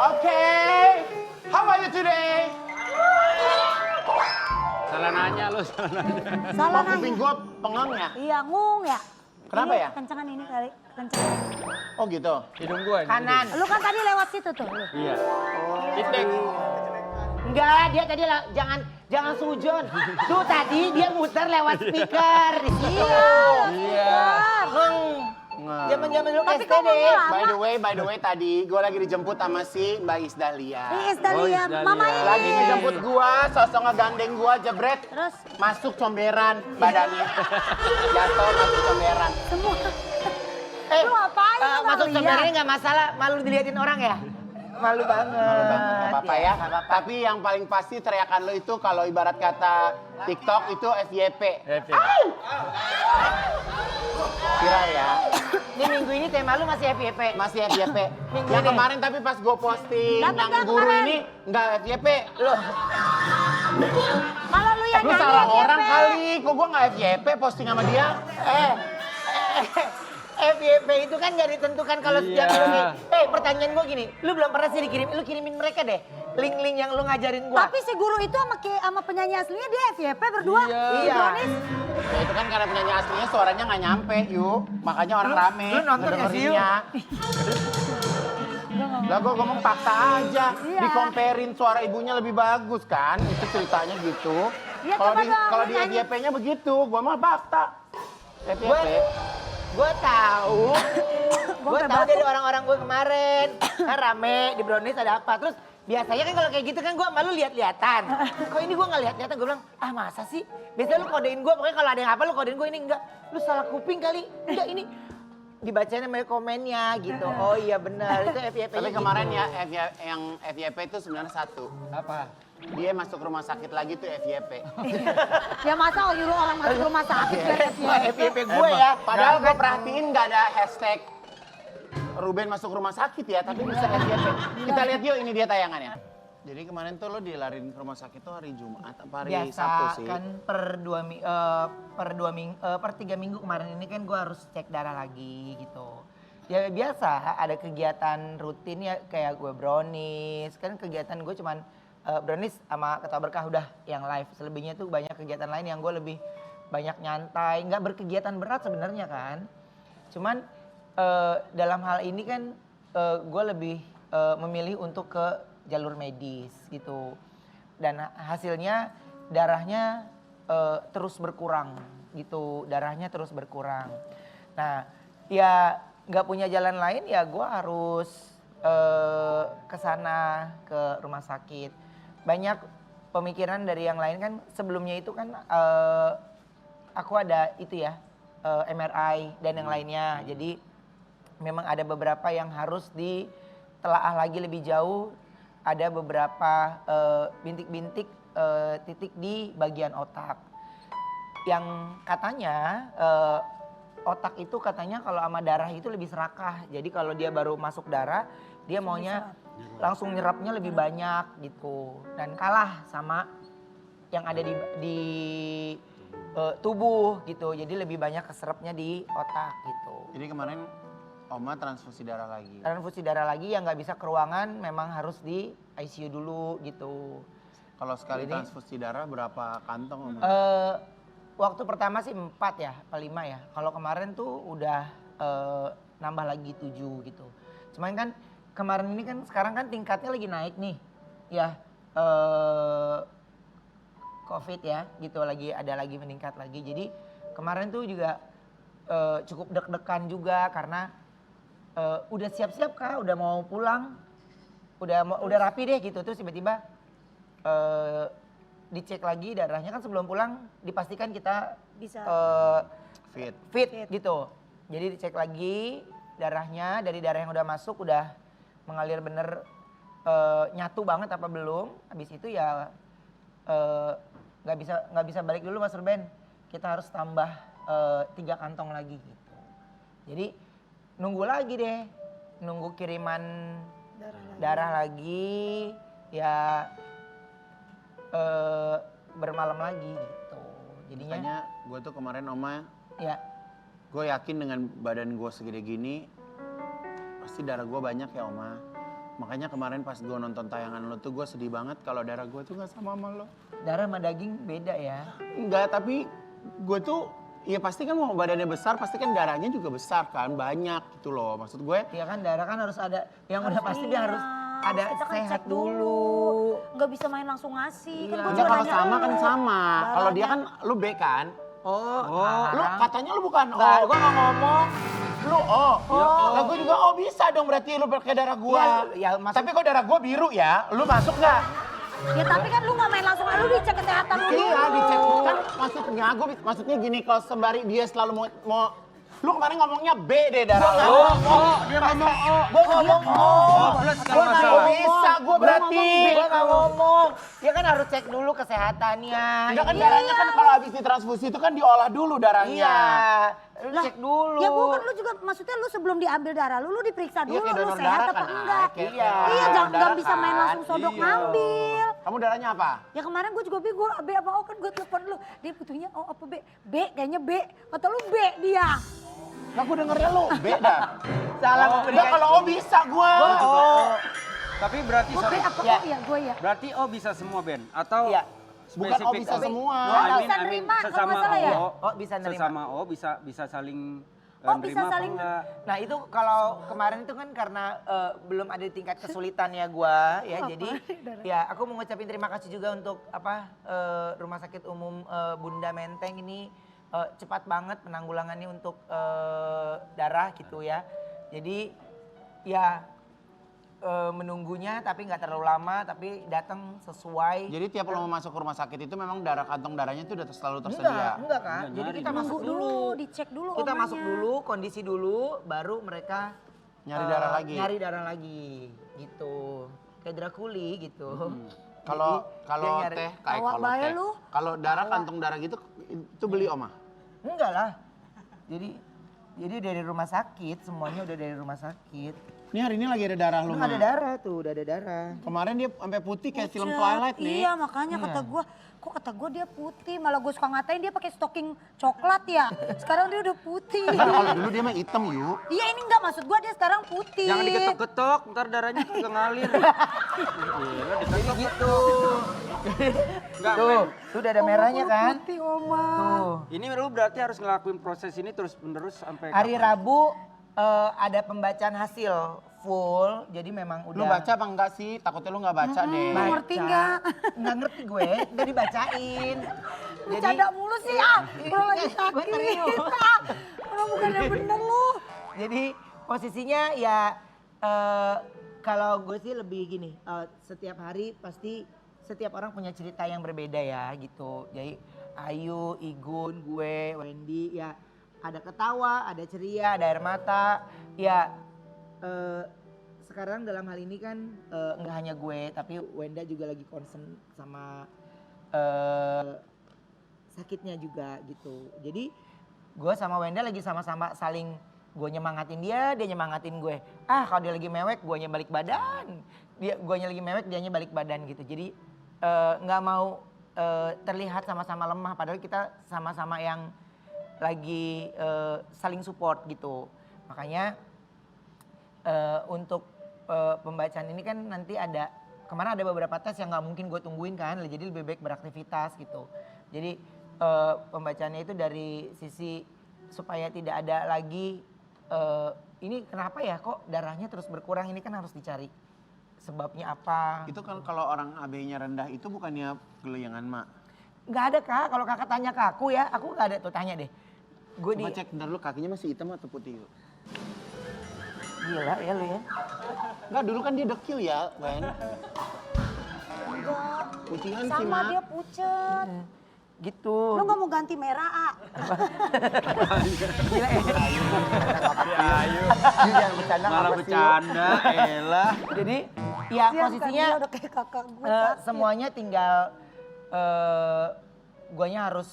Okay, how are you today? Salah nanya lu, salah nanya. Salah Kok kuping nanya. gue pengeng ya? Iya, ngung ya. Kenapa Ini ya? Kencengan ini kali, kencengan. Oh gitu. Hidung gua ini. Kanan. Lu kan tadi lewat situ tuh. Lu. Iya. Feedback. Enggak, dia tadi jangan sujon. Tuh tadi dia muter lewat speaker di situ. Iya. Zaman-zaman dulu Tapi STD. kok ngomongnya lama? By the way tadi gue lagi dijemput sama si Mbak Isdalia. Iis Dahlia, Oh, Iis Dahlia. Mama ini. Lagi dijemput gua, sosok ngegandeng gua jebret. Terus Masuk comberan badannya. Jatuh masuk comberan. semua. Lu ngapain? Lu nggak Masuk lihat? sebenarnya nggak masalah, malu diliatin orang ya? Malu banget. Gak apa-apa ya. Nggak apa-apa. Tapi yang paling pasti teriakan lo itu kalau ibarat kata TikTok itu FYP. Happy. Viral ya. Ini minggu ini tema lu masih FYP. Masih FYP. Minggu Yang ini. kemarin tapi pas gue posting Dapat yang nggak guru kemarin? ini nggak FYP. Loh, Kalau lu yang Lu nyanyi salah FYP. orang kali. Kok gue nggak FYP posting sama dia? FYP itu kan nggak ditentukan kalau setiap Iya. lu nih. Pertanyaan gua gini, lu belum pernah sih lu kirimin mereka deh link-link yang lu ngajarin gua. Tapi si guru itu sama penyanyi aslinya dia FYP berdua. Iya. Brownies. Ya itu kan karena penyanyi aslinya suaranya nggak nyampe, yuk. Makanya orang rame. lu nonton nggak sih, Yu? ngedengerinnya. Lah gue ngomong fakta aja. Iya. Dikomperin suara ibunya lebih bagus kan. Itu ceritanya gitu. Iya, Kalau coba di dong, kalau lu di nyanyi. FYP-nya begitu, gua mah fakta. FYP. Gue tahu. Gue sampai tahu batuk. dari orang-orang gue kemarin. Kan rame di Brownies ada apa. Terus biasanya kan kalau kayak gitu kan gue malu lihat-lihatan. Kok ini gue nggak lihat-lihatan. Gue bilang, ah masa sih? Biasanya lu kodein gue. Pokoknya kalau ada yang apa lu kodein gue ini enggak. Lu salah kuping kali. Enggak ini. Dibacain sama komennya gitu. Oh iya benar. Itu FYP-nya Tapi gitu. kemarin ya yang FYP itu sebenarnya satu. Apa? Dia masuk rumah sakit lagi tuh FYP. Ya masa nyuruh orang masuk rumah sakit biar Wah, FYP. FYP gue ya. Padahal gue perhatiin nggak ada hashtag Ruben masuk rumah sakit ya, tapi bisa FYP. Kita lihat yuk ini dia tayangannya. Jadi kemarin tuh lo dilarin ke rumah sakit tuh hari Jumat apa hari Biasa Sabtu sih? kan per 3 minggu kemarin ini kan gue harus cek darah lagi gitu. Ya biasa ada kegiatan rutin ya kayak gue Brownies. Kan kegiatan gue cuman Brownies sama Ketua Berkah udah yang live. Selebihnya tuh banyak kegiatan lain yang gue lebih banyak nyantai. Nggak berkegiatan berat sebenarnya kan. Cuman dalam hal ini kan gue lebih memilih untuk ke jalur medis gitu. Dan hasilnya darahnya terus berkurang gitu. Darahnya terus berkurang. Nah ya nggak punya jalan lain ya gue harus ke sana ke rumah sakit. Banyak pemikiran dari yang lain kan sebelumnya itu kan aku ada itu ya MRI dan yang lainnya. Jadi memang ada beberapa yang harus ditelaah lagi lebih jauh. Ada beberapa bintik-bintik titik di bagian otak. Yang katanya otak itu katanya kalau sama darah itu lebih serakah. Jadi kalau dia baru masuk darah, dia maunya langsung nyerapnya lebih banyak gitu. Dan kalah sama yang ada di tubuh gitu. Jadi lebih banyak keserapnya di otak gitu. Jadi kemarin Oma transfusi darah lagi. Transfusi darah lagi yang nggak bisa ke ruangan memang harus di ICU dulu gitu. Kalau sekali Jadi- transfusi darah berapa kantong Oma? Waktu pertama sih 4 ya, apa 5 ya. Kalau kemarin tuh udah nambah lagi 7 gitu. Cuman kan kemarin ini kan sekarang kan tingkatnya lagi naik nih. Ya COVID ya gitu ada lagi meningkat lagi. Jadi kemarin tuh juga cukup deg-degan juga karena udah siap-siap Kak, udah mau pulang. Udah rapi deh gitu terus tiba-tiba dicek lagi darahnya kan sebelum pulang dipastikan kita Bisa. Fit. gitu. Jadi dicek lagi darahnya dari darah yang udah masuk udah mengalir bener nyatu banget apa belum. Habis itu ya nggak bisa balik dulu Mas Ruben. Kita harus tambah 3 kantong lagi gitu. Jadi nunggu lagi deh, nunggu kiriman darah lagi ya bermalam lagi gitu. Jadinya Makanya gue tuh kemarin Oma, ya gue yakin dengan badan gue segede gini, pasti darah gue banyak ya Oma. Makanya kemarin pas gue nonton tayangan lo tuh gue sedih banget kalau darah gue tuh gak sama lo. Darah sama daging beda ya. Enggak, tapi gue tuh ya pasti kan mau badannya besar, pasti kan darahnya juga besar kan, banyak gitu loh. Maksud gue. Ya kan darah kan harus ada, yang udah pasti dia harus ada Kita kan sehat cek dulu. Nggak bisa main langsung ngasih. Kan Iya. gua Enggak, juga kalau nanya sama lu. kan sama. Kalau dia kan lu B kan. Lu katanya lu bukan O. Enggak, gua nggak ngomong. Lu O. Lah gue juga O bisa dong berarti lu pakai darah gua. Iya, ya, maksud- Tapi kok darah gua biru ya? Lu masuk nggak? Ya tapi kan lu nggak main langsung, lu dicek kesehatan lu dulu. Iya, dicek kan maksudnya gue maksudnya gini kalau sembari dia selalu mau lu kemarin ngomongnya B deh darah lu. Dia ngomong O. Gua ngomong Plus kan Gua nggak masalah. ngomong. Bisa gua berarti. Gua nggak ngomong. Dia kan harus cek dulu kesehatannya. Enggak kan darahnya kan kalau habis ditransfusi itu kan diolah dulu darahnya. Iya. Lu cek dulu. Ya bukan, lu juga maksudnya lu sebelum diambil darah lu diperiksa Iya, dulu kayak lu donor sehat darah apa kan, enggak. kayak Iya. Iya, jangan darah bisa main kan. langsung sodok Iya. ngambil. Kamu darahnya apa? Ya kemarin gue juga gue B apa O kan gue telepon lu. Dia butuhnya O apa B? B kayaknya B. Kata lu B dia. Lah gue dengernya lu B dah. Salah Enggak kalau O bisa gua. Tapi berarti Gue B sorry. apa Ya. O ya gue ya. Berarti O bisa semua Ben atau Iya. Bukan O spesifik bisa semua. No, Oh, bisa nerima, kalau sesama nggak salah ya? O. Oh, bisa nerima. Sesama O bisa saling Oh, bisa nerima apa saling- enggak? Nah itu kalau kemarin itu kan karena belum ada tingkat kesulitannya gua ya, Apa? jadi ya aku mau ngucapin terima kasih juga untuk Rumah Sakit Umum Bunda Menteng ini cepat banget penanggulangannya untuk darah gitu ya. Jadi ya menunggunya tapi nggak terlalu lama, tapi datang sesuai. Jadi tiap lo mau masuk ke rumah sakit itu memang kantong darahnya itu udah selalu tersedia. Enggak kan? Enggak Jadi nyari. kita masuk Nunggu dulu. dicek dulu Kita omanya. masuk dulu, kondisi dulu, baru mereka Nyari darah lagi. Nyari darah lagi, gitu. Kayak Drakuli gitu. Kalau Jadi, kalau dia nyari- teh kayak Awak kalau bae teh. lu. Kalau darah kantong darah gitu itu beli Oma. Enggak lah. Jadi dari rumah sakit, semuanya udah dari rumah sakit. Ini hari ini lagi ada darah lu. Lu ada Ma. darah tuh, udah ada darah. Kemarin dia sampai putih kayak film Pucat. Twilight nih. Iya makanya Iya. kata gue dia putih. Malah gue suka ngatain dia pakai stocking coklat ya. Sekarang dia udah putih. Nah, kalau dulu dia mah hitam yuk. Iya ini enggak maksud gue dia sekarang putih. Jangan diketok-ketok, ntar darahnya kagak ngalir. Gila, Jadi gitu. Enggak, Tuh, Ben. tuh udah ada merahnya kan? Putih Oma. Tuh. Ini lu berarti harus ngelakuin proses ini terus-menerus sampai Hari kapan? Rabu ada pembacaan hasil full, jadi memang udah. Lu baca apa enggak sih? Takutnya lu nggak baca deh. Lu ngerti nggak? Nggak ngerti gue, udah dibacain. Bercanda mulu sih ah. Kalau lagi Gue sakit. serius. Kalau bukannya bener lu. Jadi posisinya ya kalau gue sih lebih gini, setiap hari pasti setiap orang punya cerita yang berbeda ya gitu. Jadi Ayu, Igun, gue, Wendy ya ada ketawa, ada ceria, ada air mata. Ya sekarang dalam hal ini kan nggak hanya gue tapi Wenda juga lagi concern sama sakitnya juga gitu. Jadi gue sama Wenda lagi sama-sama saling gue nyemangatin dia nyemangatin gue. Ah kalau dia lagi mewek gue balik badan. Gue lagi mewek dia balik badan gitu. Jadi nggak mau terlihat sama-sama lemah padahal kita sama-sama yang lagi saling support gitu. Makanya untuk pembacaan ini kan nanti kemarin ada beberapa tes yang nggak mungkin gue tungguin kan, jadi lebih baik beraktivitas gitu. Jadi pembacaannya itu dari sisi supaya tidak ada lagi ini kenapa ya kok darahnya terus berkurang, ini kan harus dicari sebabnya apa. Itu kan kalau orang AB-nya rendah itu bukannya geleyangan, Mak. Nggak ada kak, kalau kakak tanya ke aku ya, aku nggak ada tuh tanya deh. Gue Coba cek bentar lu kakinya masih hitam atau putih yuk. gila ya lu ya. Enggak, dulu kan dia dekil ya, Wen. Enggak. Putihan sih, Sama Mak. dia pucet. Gitu. Lu nggak mau ganti merah ah? Gila ya. Ayo. Jangan bercanda Malah apa sih, bercanda, elah. Jadi ya Kasian kan posisinya dia udah kayak kakak gue sakit. semuanya tinggal guanya harus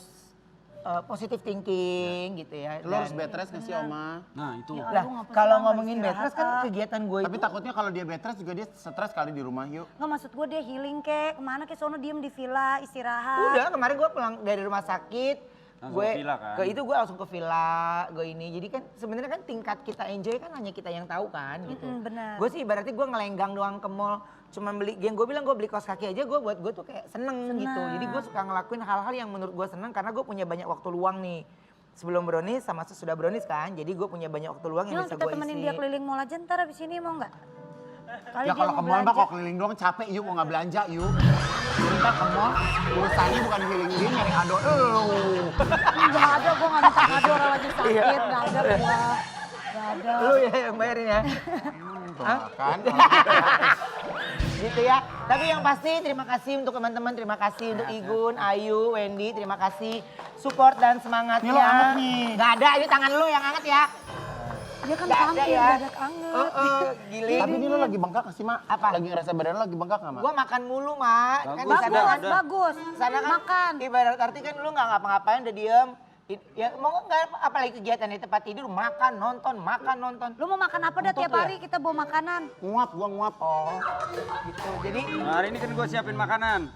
positive thinking gitu ya. Lu harus bed rest nggak sih, Oma? Nah itu. Lah Lu ngapus kalau lama ngomongin bed istirahat, rest kan ah. kegiatan gue Tapi itu. takutnya kalau dia bed rest juga dia stres kali di rumah yuk. Nggak maksud gue dia healing kek, kemana kek sono diem di villa istirahat. Udah kemarin gue pulang dari rumah sakit Langsung gue villa kan? ke itu gue langsung ke villa, gue ini. Jadi kan sebenarnya kan tingkat kita enjoy kan hanya kita yang tahu kan gitu. Benar. Gue sih ibaratnya gue ngelenggang doang ke mall, cuman beli, yang gue bilang gue beli kaos kaki aja, buat gue tuh kayak seneng gitu. Jadi gue suka ngelakuin hal-hal yang menurut gue seneng karena gue punya banyak waktu luang nih. Sebelum brownies sama sesudah brownies kan, jadi gue punya banyak waktu luang yang Yuk bisa kita gue temenin isi. dia keliling mall aja ntar abis ini mau nggak? Kali Ya dia kalau mau ke mall mah belanja. kok keliling doang capek yuk, kok nggak belanja yuk. Kita ke mall, urusannya bukan keliling-keliling nyari kado Nggak ada, gue nggak minta kado orang lagi sakit, nggak ada gue. Nggak ada. Lu ya yang bayarin ya. kan. Gitu ya. Tapi yang pasti terima kasih untuk teman-teman, terima kasih untuk Igun, Ayu, Wendy, terima kasih support dan semangatnya. Ini lo anget nih. Gak ada, ini tangan lu yang anget ya. Dia kan Nggak ada tampil, ya. dadak anget. Gili. Tapi ini lo lagi bengkak gak sih, Mak? Apa? Lagi ngerasa badan lo lagi bengkak gak, Mak? Gua makan mulu, Mak. Kan di Bagus, sana Bagus, kan, bagus. sana kan Makan. ibarat arti kan lu gak ngapa-ngapain udah diem. Ya mau nggak apalagi kegiatan di tempat tidur, makan, nonton, makan, nonton. Lu mau makan apa dah Nonton tiap tuh ya? hari kita bawa makanan. Nguap, gua nguap. Oh, gitu. Jadi, Nah, hari ini kan gue siapin makanan.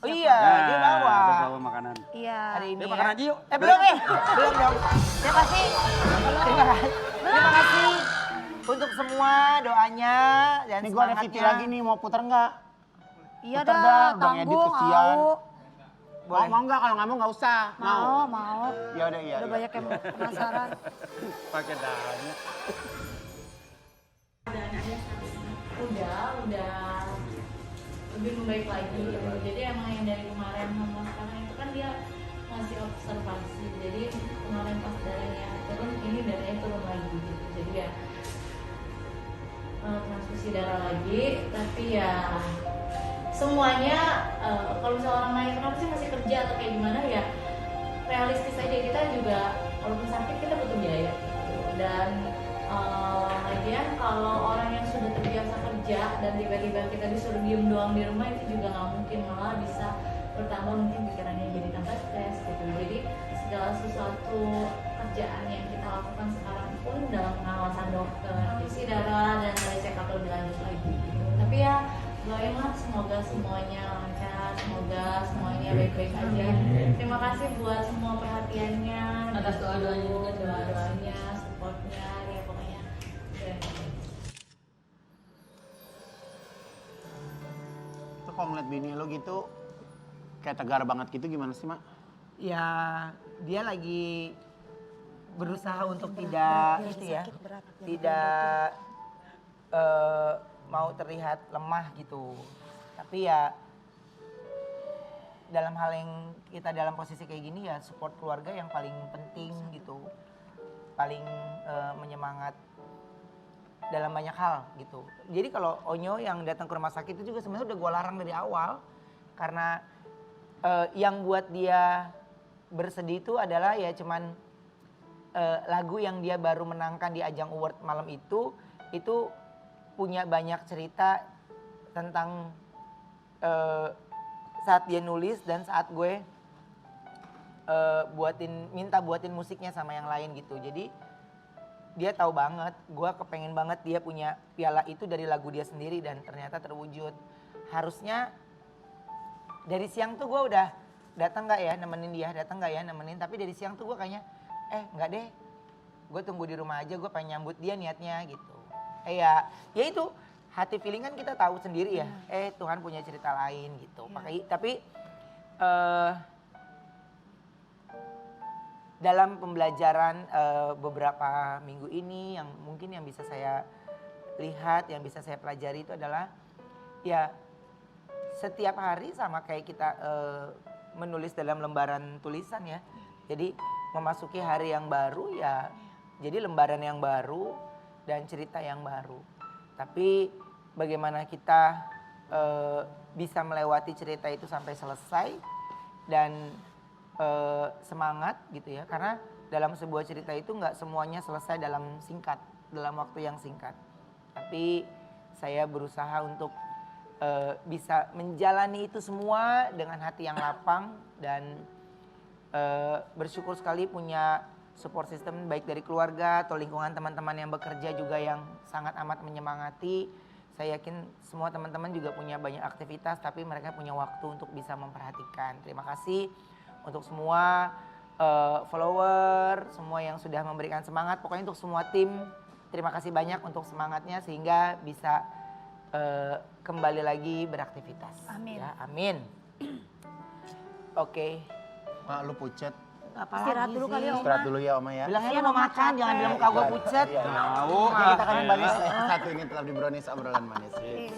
oh iya, dia bawa. Dia bawa makanan. Iya. Hari ini Dia makan aja yuk. belum belum dong. Terima kasih. Terima kasih untuk semua doanya dan Nih gua ada semangatnya. TV lagi nih, mau puter nggak? Iya Puter dah, dah, udah ngedit tanggung, kesian. au. Boleh. Mau nggak? Kalau nggak mau nggak usah. Mau. Ya udah iya. Udah banyak yang penasaran. Pakai danya. udah lebih membaik lagi gitu. Jadi emang yang dari kemarin sama sekarang itu kan dia masih observasi. Jadi kemarin pas darahnya turun, ini darahnya turun lagi gitu. Jadi ya transfusi darah lagi, tapi ya semuanya kalau misalnya orang nanya kenapa sih masih kerja atau kayak gimana ya realistis aja, kita juga walaupun sakit kita butuh biaya gitu. Dan lagian kalau orang yang sudah terbiasa kerja dan tiba-tiba kita disuruh diem doang di rumah itu juga nggak mungkin, malah bisa bertambah mungkin pikirannya jadi tambah stres gitu. Jadi segala sesuatu kerjaan yang kita lakukan sekarang pun dalam pengawasan dokter, isi darah dan dari check up lebih lanjut lagi gitu. Tapi ya doain lah semoga semuanya lancar, semoga semuanya baik-baik aja. Terima kasih buat semua perhatiannya, atas doa-doanya juga, doa-doanya, supportnya, ya pokoknya. Tuh kalau ngeliat bini lo gitu, kayak tegar banget gitu gimana sih, Mak? Ya, dia lagi berusaha untuk tidak Dia itu ya, sakit berat, dia tidak mau terlihat lemah gitu. Tapi ya dalam hal yang kita dalam posisi kayak gini ya support keluarga yang paling penting gitu, paling menyemangat dalam banyak hal gitu. Jadi kalau Onyo yang datang ke rumah sakit itu juga sebenarnya udah gue larang dari awal karena yang buat dia bersedih itu adalah ya cuman lagu yang dia baru menangkan di ajang award malam itu punya banyak cerita tentang saat dia nulis dan saat gue minta buatin musiknya sama yang lain gitu. Jadi dia tahu banget, gue kepengen banget dia punya piala itu dari lagu dia sendiri dan ternyata terwujud. Harusnya dari siang tuh gue udah datang nggak ya nemenin dia, datang nggak ya nemenin. Tapi dari siang tuh gue kayaknya, nggak deh, gue tunggu di rumah aja, gue pengen nyambut dia niatnya gitu. Ya itu hati feeling kan kita tahu sendiri ya. Tuhan punya cerita lain gitu. Tapi dalam pembelajaran beberapa minggu ini yang mungkin yang bisa saya lihat, yang bisa saya pelajari itu adalah ya setiap hari sama kayak kita menulis dalam lembaran tulisan ya. Jadi memasuki hari yang baru ya, jadi lembaran yang baru dan cerita yang baru. Tapi bagaimana kita bisa melewati cerita itu sampai selesai dan semangat gitu ya, karena dalam sebuah cerita itu nggak semuanya selesai dalam waktu yang singkat. Tapi saya berusaha untuk bisa menjalani itu semua dengan hati yang lapang dan bersyukur sekali punya support system baik dari keluarga atau lingkungan teman-teman yang bekerja juga yang sangat amat menyemangati. Saya yakin semua teman-teman juga punya banyak aktivitas tapi mereka punya waktu untuk bisa memperhatikan. Terima kasih untuk semua follower, semua yang sudah memberikan semangat. Pokoknya untuk semua tim, terima kasih banyak untuk semangatnya sehingga bisa kembali lagi beraktivitas. Amin. Ya, amin. Oke. Mak, lu pucet. Apa Istirahat lagi dulu sih? kali ya, Oma. Istirahat dulu ya Oma ya. Bilangnya Kasihan lu mau Oma makan, jangan capek. bilang muka gua pucat. Iya. Tahu. Oke, kita kan balik satu ini tetap di Brownies obrolan manis. Iya.